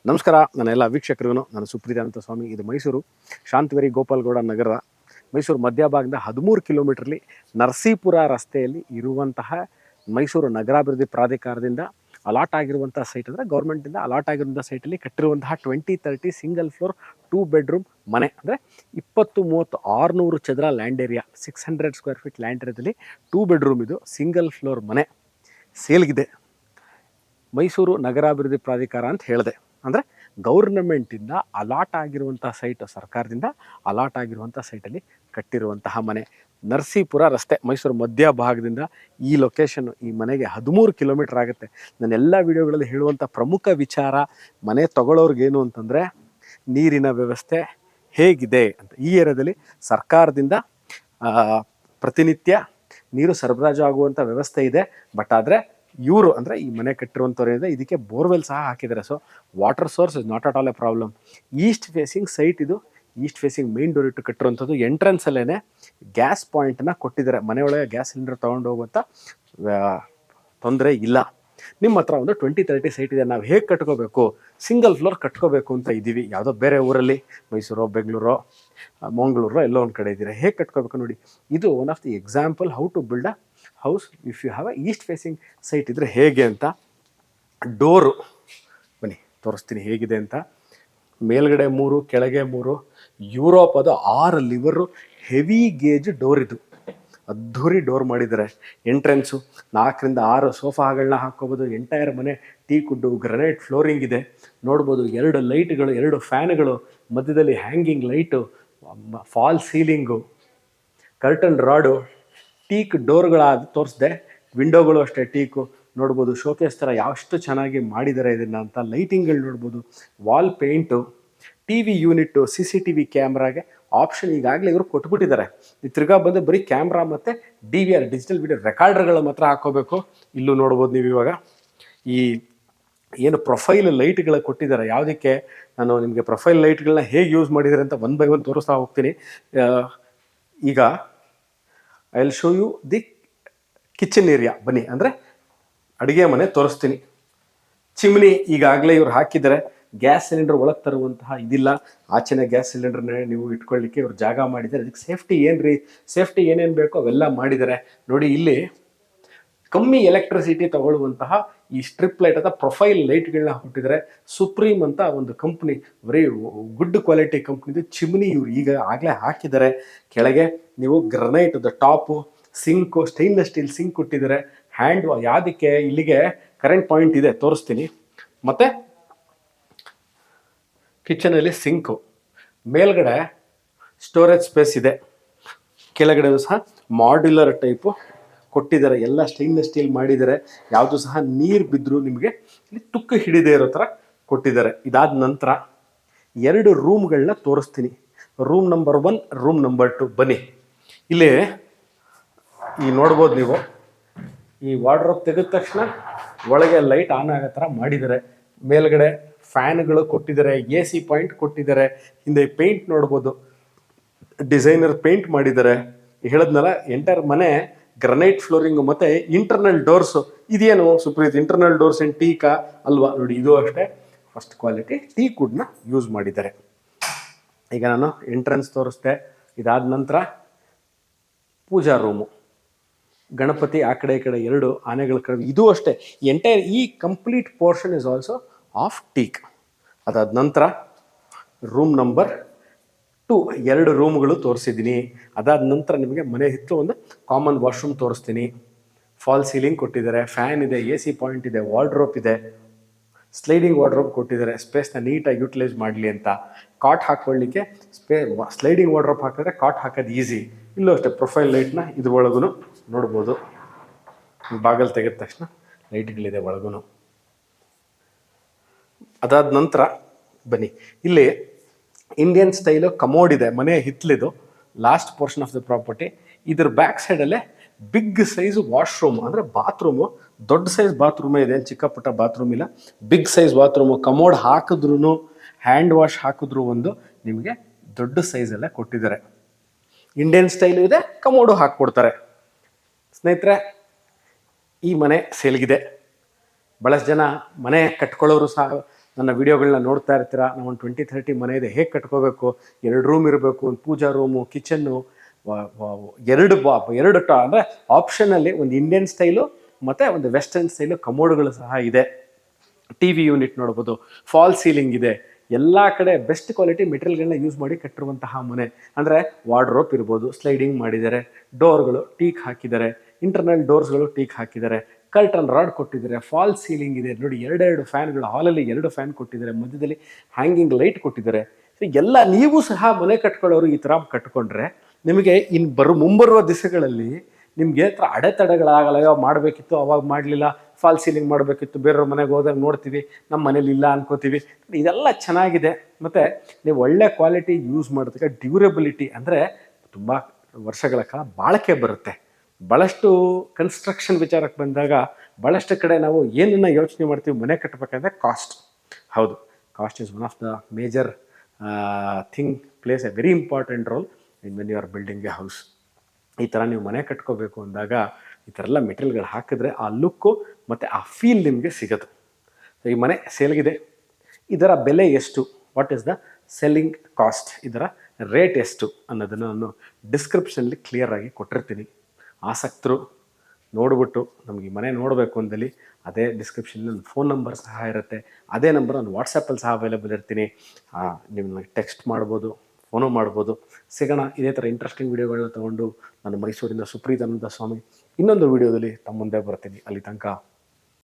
ನಮಸ್ಕಾರ ನನ್ನೆಲ್ಲ ವೀಕ್ಷಕರಿಗೂ ನಾನು ಸುಪ್ರೀತಾನಂತ ಸ್ವಾಮಿ. ಇದು ಮೈಸೂರು ಶಾಂತವೇರಿ ಗೋಪಾಲ್ಗೌಡ ನಗರ, ಮೈಸೂರು ಮಧ್ಯಭಾಗದಿಂದ 13 ಕಿಲೋಮೀಟ್ರಲ್ಲಿ ನರಸೀಪುರ ರಸ್ತೆಯಲ್ಲಿ ಇರುವಂತಹ ಮೈಸೂರು ನಗರಾಭಿವೃದ್ಧಿ ಪ್ರಾಧಿಕಾರದಿಂದ ಅಲಾಟ್ ಆಗಿರುವಂಥ ಸೈಟ್, ಅಂದರೆ ಗೌರ್ಮೆಂಟಿಂದ ಅಲಾಟ್ ಆಗಿರುವಂಥ ಸೈಟಲ್ಲಿ ಕಟ್ಟಿರುವಂತಹ 2030 ಸಿಂಗಲ್ ಫ್ಲೋರ್ 2 ಬೆಡ್ರೂಮ್ ಮನೆ. ಅಂದರೆ 20-30 600 ಚದರ land area, 600 square feet land ಏರಿಯಾದಲ್ಲಿ 2 ಬೆಡ್ರೂಮ್ ಇದು ಸಿಂಗಲ್ ಫ್ಲೋರ್ ಮನೆ ಸೇಲ್ಗಿದೆ. ಮೈಸೂರು ನಗರಾಭಿವೃದ್ಧಿ ಪ್ರಾಧಿಕಾರ ಅಂತ ಹೇಳಿದೆ, ಅಂದರೆ ಗೌರ್ನಮೆಂಟಿಂದ ಅಲಾಟ್ ಆಗಿರುವಂಥ ಸೈಟ್, ಸರ್ಕಾರದಿಂದ ಅಲಾಟ್ ಆಗಿರುವಂಥ ಸೈಟಲ್ಲಿ ಕಟ್ಟಿರುವಂತಹ ಮನೆ. ನರಸೀಪುರ ರಸ್ತೆ, ಮೈಸೂರು ಮಧ್ಯಭಾಗದಿಂದ ಈ ಲೊಕೇಶನ್ನು, ಈ ಮನೆಗೆ 13 ಕಿಲೋಮೀಟ್ರ್ ಆಗುತ್ತೆ. ನಾನು ಎಲ್ಲ ವಿಡಿಯೋಗಳಲ್ಲಿ ಹೇಳುವಂಥ ಪ್ರಮುಖ ವಿಚಾರ, ಮನೆ ತಗೊಳ್ಳೋರ್ಗೇನು ಅಂತಂದರೆ ನೀರಿನ ವ್ಯವಸ್ಥೆ ಹೇಗಿದೆ ಅಂತ. ಈ ಏರಿಯಾದಲ್ಲಿ ಸರ್ಕಾರದಿಂದ ಪ್ರತಿನಿತ್ಯ ನೀರು ಸರಬರಾಜು ಆಗುವಂಥ ವ್ಯವಸ್ಥೆ ಇದೆ. ಬಟ್ ಆದರೆ ಇವರು ಅಂದರೆ ಈ ಮನೆ ಕಟ್ಟಿರುವಂಥವ್ರಿಂದ ಇದಕ್ಕೆ ಬೋರ್ವೆಲ್ ಸಹ ಹಾಕಿದ್ದಾರೆ. So water source is not at all A problem. East facing site ಇದು, ಈಸ್ಟ್ ಫೇಸಿಂಗ್ ಮೇನ್ ಡೋರ್ ಇಟ್ಟು ಕಟ್ಟಿರುವಂಥದ್ದು. ಎಂಟ್ರೆನ್ಸಲ್ಲೇ ಗ್ಯಾಸ್ ಪಾಯಿಂಟನ್ನು ಕೊಟ್ಟಿದ್ದಾರೆ. ಮನೆಯೊಳಗೆ ಗ್ಯಾಸ್ ಸಿಲಿಂಡರ್ ತೊಗೊಂಡು ಹೋಗುವಂಥ ತೊಂದರೆ ಇಲ್ಲ. ನಿಮ್ಮ ಹತ್ರ ಒಂದು 2030 ಸೈಟ್ ಇದೆ. ನಾವು ಹೇಗೆ ಕಟ್ಕೋಬೇಕು, ಸಿಂಗಲ್ ಫ್ಲೋರ್ ಕಟ್ಕೋಬೇಕು ಅಂತ ಇದ್ದೀವಿ. ಯಾವುದೋ ಬೇರೆ ಊರಲ್ಲಿ, ಮೈಸೂರೋ ಬೆಂಗಳೂರೋ ಮಂಗಳೂರೋ ಎಲ್ಲೋ ಒಂದು ಕಡೆ ಇದ್ದೀರಾ, ಹೇಗೆ ಕಟ್ಕೋಬೇಕು ನೋಡಿ. ಇದು one of the example how to build a house if you have a east facing site ಇದ್ದರೆ ಹೇಗೆ ಅಂತ. ಡೋರು ಬನ್ನಿ ತೋರಿಸ್ತೀನಿ ಹೇಗಿದೆ ಅಂತ. ಮೇಲ್ಗಡೆ 3, ಕೆಳಗೆ 3, ಯುರೋಪ್ ಅದು 6 ಲಿವರು ಹೆವಿ ಗೇಜ್ ಡೋರ್ ಇದು. ಅದ್ಧೂರಿ ಡೋರ್ ಮಾಡಿದ್ದಾರೆ. ಎಂಟ್ರೆನ್ಸು 4ರಿಂದ 6 ಸೋಫಾಗಳನ್ನ ಹಾಕ್ಕೋಬೋದು. ಎಂಟೈರ್ ಮನೆ ಟೀ ಕುಡ್ಡು, ಗ್ರನೈಟ್ ಫ್ಲೋರಿಂಗ್ ಇದೆ. ನೋಡ್ಬೋದು 2 ಲೈಟ್ಗಳು, 2 ಫ್ಯಾನ್ಗಳು, ಮಧ್ಯದಲ್ಲಿ hanging light, false ceiling, curtain rod, teak ಡೋರ್ಗಳಾದ ತೋರಿಸ್ದೆ. ವಿಂಡೋಗಳು ಅಷ್ಟೇ ಟೀಕು. ನೋಡ್ಬೋದು ಶೋಕೇಸ್ ಥರ ಯಾವಷ್ಟು ಚೆನ್ನಾಗಿ ಮಾಡಿದ್ದಾರೆ ಇದನ್ನು ಅಂತ. ಲೈಟಿಂಗ್ಗಳು ನೋಡ್ಬೋದು, wall paint, T V unit, CCTV ಕ್ಯಾಮ್ರಾಗೆ ಆಪ್ಷನ್ ಈಗಾಗಲೇ ಇವರು ಕೊಟ್ಬಿಟ್ಟಿದ್ದಾರೆ. ಈ ತಿರ್ಗಾ ಬಂದು ಬರೀ ಕ್ಯಾಮ್ರಾ ಮತ್ತು DVR ಡಿಜಿಟಲ್ ವಿಡಿಯೋ ರೆಕಾರ್ಡರ್ಗಳು ಮಾತ್ರ ಹಾಕ್ಕೋಬೇಕು. ಇಲ್ಲೂ ನೋಡ್ಬೋದು ನೀವು ಇವಾಗ ಈ ಏನು ಪ್ರೊಫೈಲ್ ಲೈಟ್ಗಳ ಕೊಟ್ಟಿದ್ದಾರೆ. ಯಾವುದಕ್ಕೆ ನಾನು ನಿಮಗೆ ಪ್ರೊಫೈಲ್ ಲೈಟ್ಗಳನ್ನ ಹೇಗೆ ಯೂಸ್ ಮಾಡಿದ್ದಾರೆ ಅಂತ 1 ಬೈ 1 ತೋರಿಸ್ತಾ ಹೋಗ್ತೀನಿ. ಈಗ I will show you the kitchen area. ಬನ್ನಿ, ಅಂದರೆ ಅಡುಗೆ ಮನೆ ತೋರಿಸ್ತೀನಿ. ಚಿಮ್ನಿ ಈಗಾಗಲೇ ಇವ್ರು ಹಾಕಿದ್ದಾರೆ. ಗ್ಯಾಸ್ ಸಿಲಿಂಡರ್ ಒಳಗೆ ತರುವಂತಹ ಇದಿಲ್ಲ. ಆಚೆನೇ ಗ್ಯಾಸ್ ಸಿಲಿಂಡರ್ನ ನೀವು ಇಟ್ಕೊಳ್ಳಿಕ್ಕೆ ಇವ್ರು ಜಾಗ ಮಾಡಿದ್ದಾರೆ. ಅದಕ್ಕೆ ಸೇಫ್ಟಿ ಏನೇನು ಬೇಕೋ ಅವೆಲ್ಲ ಮಾಡಿದ್ದಾರೆ. ನೋಡಿ, ಇಲ್ಲಿ ಕಮ್ಮಿ ಎಲೆಕ್ಟ್ರಿಸಿಟಿ ತಗೊಳ್ಳುವಂತಹ ಈ ಸ್ಟ್ರಿಪ್ ಲೈಟ್ ಅಥವಾ ಪ್ರೊಫೈಲ್ ಲೈಟ್ಗಳನ್ನ ಹುಟ್ಟಿದ್ದಾರೆ. ಸುಪ್ರೀಮ್ ಅಂತ ಒಂದು ಕಂಪ್ನಿ, ವೆರಿ ಗುಡ್ ಕ್ವಾಲಿಟಿ ಕಂಪ್ನಿದು ಚಿಮ್ನಿ ಇವ್ರು ಈಗ ಆಗಲೇ ಹಾಕಿದ್ದಾರೆ. ಕೆಳಗೆ ನೀವು granite top, sink, stainless steel sink ಕೊಟ್ಟಿದ್ದಾರೆ. ಹ್ಯಾಂಡ್ ಯಾವುದಕ್ಕೆ, ಇಲ್ಲಿಗೆ ಕರೆಂಟ್ ಪಾಯಿಂಟ್ ಇದೆ, ತೋರಿಸ್ತೀನಿ. ಮತ್ತು ಕಿಚನಲ್ಲಿ ಸಿಂಕು, ಮೇಲ್ಗಡೆ ಸ್ಟೋರೇಜ್ ಸ್ಪೇಸ್ ಇದೆ. ಕೆಳಗಡೆ ಸಹ ಮಾಡ್ಯುಲರ್ ಟೈಪು ಕೊಟ್ಟಿದ್ದಾರೆ. ಎಲ್ಲ ಸ್ಟೈನ್ಲೆಸ್ ಸ್ಟೀಲ್ ಮಾಡಿದ್ದಾರೆ. ಯಾವುದು ಸಹ ನೀರು ಬಿದ್ದರೂ ನಿಮಗೆ ಇಲ್ಲಿ ತುಕ್ಕು ಹಿಡಿದೇ ಇರೋ ಥರ ಕೊಟ್ಟಿದ್ದಾರೆ. ಇದಾದ ನಂತರ 2 ರೂಮ್ಗಳನ್ನ ತೋರಿಸ್ತೀನಿ. Room number 1, room number 2. ಬನ್ನಿ, ಇಲ್ಲಿ ಈ ನೋಡ್ಬೋದು ನೀವು, ಈ ವಾರ್ಡ್ರೋಬ್ ತೆಗೆದ ತಕ್ಷಣ ಒಳಗೆ ಲೈಟ್ ಆನ್ ಆಗೋ ಥರ ಮಾಡಿದ್ದಾರೆ. ಮೇಲ್ಗಡೆ ಫ್ಯಾನ್ಗಳು ಕೊಟ್ಟಿದ್ದಾರೆ, AC ಪಾಯಿಂಟ್ ಕೊಟ್ಟಿದ್ದಾರೆ. ಹಿಂದೆ ಪೇಂಟ್ ನೋಡ್ಬೋದು, ಡಿಸೈನರ್ ಪೇಂಟ್ ಮಾಡಿದ್ದಾರೆ. ಹೇಳಿದ್ನಲ್ಲ, ಎಂಟರ್ ಮನೆ ಗ್ರನೈಟ್ ಫ್ಲೋರಿಂಗು ಮತ್ತು ಇಂಟರ್ನಲ್ ಡೋರ್ಸು. ಇದೇನು ಸುಪ್ರೀತ್, ಇಂಟರ್ನಲ್ ಡೋರ್ಸ್ ಏನು ಟೀಕಾ ಅಲ್ವಾ? ನೋಡಿ, ಇದು ಅಷ್ಟೇ ಫಸ್ಟ್ ಕ್ವಾಲಿಟಿ ಟೀ ಕುಡ್ನ ಯೂಸ್ ಮಾಡಿದ್ದಾರೆ. ಈಗ ನಾನು ಎಂಟ್ರೆನ್ಸ್ ತೋರಿಸ್ದೆ. ಇದಾದ ನಂತರ ಪೂಜಾ ರೂಮು, ಗಣಪತಿ ಆ ಕಡೆ ಈ ಕಡೆ 2 ಆನೆಗಳ ಕಡೆ, ಇದು ಅಷ್ಟೇ. ಈ complete portion is also of teak. ಅದಾದ ನಂತರ ರೂಮ್ ನಂಬರ್ 2, 2 ರೂಮ್ಗಳು ತೋರಿಸಿದ್ದೀನಿ. ಅದಾದ ನಂತರ ನಿಮಗೆ ಮನೆ ಹಿತ್ತು ಒಂದು ಕಾಮನ್ ವಾಶ್ರೂಮ್ ತೋರಿಸ್ತೀನಿ. ಫಾಲ್ ಸೀಲಿಂಗ್ ಕೊಟ್ಟಿದ್ದಾರೆ, ಫ್ಯಾನ್ ಇದೆ, AC ಪಾಯಿಂಟ್ ಇದೆ, ವಾರ್ಡ್ರೋಪ್ ಇದೆ, ಸ್ಲೈಡಿಂಗ್ ವಾರ್ಡ್ರೋಪ್ ಕೊಟ್ಟಿದ್ದಾರೆ. ಸ್ಪೇಸ್ನ ನೀಟಾಗಿ ಯೂಟಿಲೈಸ್ ಮಾಡಲಿ ಅಂತ. ಕಾಟ್ ಹಾಕ್ಕೊಳ್ಳಿಕ್ಕೆ ಸ್ಲೈಡಿಂಗ್ ವಾರ್ಡ್ರೋಪ್ ಹಾಕಿದ್ರೆ ಕಾಟ್ ಹಾಕೋದು ಈಸಿ. ಇಲ್ಲೂ ಅಷ್ಟೇ ಪ್ರೊಫೈಲ್ ಲೈಟ್ನ ಇದ್ರೊಳಗೂ ನೋಡ್ಬೋದು. ಬಾಗಲ್ ತೆಗೆದ ತಕ್ಷಣ ಲೈಟ್ಗಳಿದೆ ಒಳಗೂ. ಅದಾದ ನಂತರ ಬನ್ನಿ, ಇಲ್ಲಿ ಇಂಡಿಯನ್ ಸ್ಟೈಲು ಕಮೋಡ್ ಇದೆ. ಮನೆ ಹಿತ್ತಲಿದು last portion of the property. ಇದ್ರ ಬ್ಯಾಕ್ ಸೈಡಲ್ಲೇ ಬಿಗ್ ಸೈಜ್ ವಾಶ್ರೂಮ್, ಅಂದರೆ ಬಾತ್ರೂಮು. ದೊಡ್ಡ ಸೈಜ್ ಬಾತ್ರೂಮೇ ಇದೆ, ಚಿಕ್ಕ ಪುಟ್ಟ ಬಾತ್ರೂಮ್ ಇಲ್ಲ, ಬಿಗ್ ಸೈಜ್ ಬಾತ್ರೂಮು. ಕಮೋಡ್ ಹಾಕಿದ್ರೂ, ಹ್ಯಾಂಡ್ ವಾಶ್ ಹಾಕಿದ್ರು ಒಂದು ನಿಮಗೆ ದೊಡ್ಡ ಸೈಜೆಲ್ಲ ಕೊಟ್ಟಿದ್ದಾರೆ. ಇಂಡಿಯನ್ ಸ್ಟೈಲು ಇದೆ, ಕಮೋಡು ಹಾಕ್ಕೊಡ್ತಾರೆ. ಸ್ನೇಹಿತರೆ, ಈ ಮನೆ ಸೇಲ್ಗಿದೆ. ಭಾಳಷ್ಟು ಜನ ಮನೆ ಕಟ್ಕೊಳ್ಳೋರು ಸಹ ನನ್ನ ವಿಡಿಯೋಗಳನ್ನ ನೋಡ್ತಾ ಇರ್ತೀರಾ. ನಾವು ಒಂದು 20-30 ಮನೆ ಇದೆ, ಹೇಗೆ ಕಟ್ಕೋಬೇಕು, 2 ರೂಮ್ ಇರಬೇಕು, ಒಂದು ಪೂಜಾ ರೂಮು, ಕಿಚನ್ನು, ಎರಡು ಅಂದರೆ ಆಪ್ಷನಲ್ಲಿ ಒಂದು ಇಂಡಿಯನ್ ಸ್ಟೈಲು ಮತ್ತು ಒಂದು ವೆಸ್ಟರ್ನ್ ಸ್ಟೈಲು ಕಮೋಡ್ಗಳು ಸಹ ಇದೆ. ಟಿ ವಿ ಯೂನಿಟ್ ನೋಡ್ಬೋದು, ಫಾಲ್ ಸೀಲಿಂಗ್ ಇದೆ. ಎಲ್ಲ ಕಡೆ ಬೆಸ್ಟ್ ಕ್ವಾಲಿಟಿ ಮೆಟೀರಿಯಲ್ಗಳನ್ನ ಯೂಸ್ ಮಾಡಿ ಕಟ್ಟಿರುವಂತಹ ಮನೆ. ಅಂದರೆ ವಾರ್ಡ್ರೋಪ್ ಇರ್ಬೋದು, ಸ್ಲೈಡಿಂಗ್ ಮಾಡಿದ್ದಾರೆ, ಡೋರ್ಗಳು ಟೀಕ್ ಹಾಕಿದ್ದಾರೆ, ಇಂಟರ್ನಲ್ ಡೋರ್ಸ್ಗಳು ಟೀಕ್ ಹಾಕಿದ್ದಾರೆ, ಕರ್ಟನ್ ರಾಡ್ ಕೊಟ್ಟಿದ್ದಾರೆ, ಫಾಲ್ ಸೀಲಿಂಗ್ ಇದೆ ನೋಡಿ, 2 ಫ್ಯಾನ್ಗಳು, ಹಾಲಲ್ಲಿ 2 ಫ್ಯಾನ್ ಕೊಟ್ಟಿದ್ದಾರೆ, ಮಧ್ಯದಲ್ಲಿ ಹ್ಯಾಂಗಿಂಗ್ ಲೈಟ್ ಕೊಟ್ಟಿದ್ದಾರೆ. ಸೊ ಎಲ್ಲ ನೀವು ಸಹ ಮನೆ ಕಟ್ಕೊಳ್ಳೋರು ಈ ಥರ ಕಟ್ಕೊಂಡ್ರೆ ನಿಮಗೆ ಮುಂಬರುವ ದಿವಸಗಳಲ್ಲಿ ನಿಮಗೆ ಹತ್ರ ಅಡೆತಡೆಗಳಾಗಲ್ಲ. ಯಾವ ಮಾಡಬೇಕಿತ್ತು ಅವಾಗ ಮಾಡಲಿಲ್ಲ, ಫಾಲ್ ಸೀಲಿಂಗ್ ಮಾಡಬೇಕಿತ್ತು, ಬೇರೆಯವ್ರ ಮನೆಗೆ ಹೋದಾಗ ನೋಡ್ತೀವಿ, ನಮ್ಮ ಮನೇಲಿ ಇಲ್ಲ ಅನ್ಕೋತೀವಿ. ಇದೆಲ್ಲ ಚೆನ್ನಾಗಿದೆ. ಮತ್ತು ನೀವು ಒಳ್ಳೆ ಕ್ವಾಲಿಟಿ ಯೂಸ್ ಮಾಡೋದಕ್ಕೆ ಡ್ಯೂರಬಿಲಿಟಿ ಅಂದರೆ ತುಂಬ ವರ್ಷಗಳ ಕಾಲ ಬಾಳಿಕೆ ಬರುತ್ತೆ. ಭಾಳಷ್ಟು ಕನ್ಸ್ಟ್ರಕ್ಷನ್ ವಿಚಾರಕ್ಕೆ ಬಂದಾಗ ಭಾಳಷ್ಟು ಕಡೆ ನಾವು ಏನನ್ನು ಯೋಚನೆ ಮಾಡ್ತೀವಿ ಮನೆ ಕಟ್ಟಬೇಕಂದ್ರೆ ಕಾಸ್ಟ್. ಹೌದು, cost is one of the major thing, plays a very important role in when you are building a house. ಈ ಥರ ನೀವು ಮನೆ ಕಟ್ಕೋಬೇಕು ಅಂದಾಗ ಈ ಥರ ಎಲ್ಲ ಮೆಟೀರಿಯಲ್ಗಳು ಹಾಕಿದ್ರೆ ಆ ಲುಕ್ಕು ಮತ್ತು ಆ ಫೀಲ್ ನಿಮಗೆ ಸಿಗೋದು. ಸೊ ಈ ಮನೆ ಸೇಲ್ಗಿದೆ, ಇದರ ಬೆಲೆ ಎಷ್ಟು, what is the selling cost, ಇದರ ರೇಟ್ ಎಷ್ಟು ಅನ್ನೋದನ್ನು ನಾನು ಡಿಸ್ಕ್ರಿಪ್ಷನಲ್ಲಿ ಕ್ಲಿಯರಾಗಿ ಕೊಟ್ಟಿರ್ತೀನಿ. ಆಸಕ್ತರು ನೋಡಿಬಿಟ್ಟು ನಮಗೆ ಈ ಮನೆ ನೋಡಬೇಕು ಅಂದಲ್ಲಿ ಅದೇ ಡಿಸ್ಕ್ರಿಪ್ಷನಲ್ಲಿ ನನ್ನ ಫೋನ್ ನಂಬರ್ ಸಹ ಇರುತ್ತೆ. ಅದೇ ನಂಬರ್ ನಾನು ವಾಟ್ಸಪ್ಪಲ್ಲಿ ಸಹ ಅವೈಲೇಬಲ್ ಇರ್ತೀನಿ. ನೀವು ನನಗೆ ಟೆಕ್ಸ್ಟ್ ಮಾಡ್ಬೋದು, ಫೋನು ಮಾಡ್ಬೋದು. ಸಿಗೋಣ ಇದೇ ಥರ ಇಂಟ್ರೆಸ್ಟಿಂಗ್ ವೀಡಿಯೋಗಳನ್ನ ತೊಗೊಂಡು ನಾನು ಮೈಸೂರಿನ ಸುಪ್ರೀತಾನಂದ ಸ್ವಾಮಿ ಇನ್ನೊಂದು ವೀಡಿಯೋದಲ್ಲಿ ತಮ್ಮ ಮುಂದೆ ಬರ್ತೀನಿ. ಅಲ್ಲಿ ತನಕ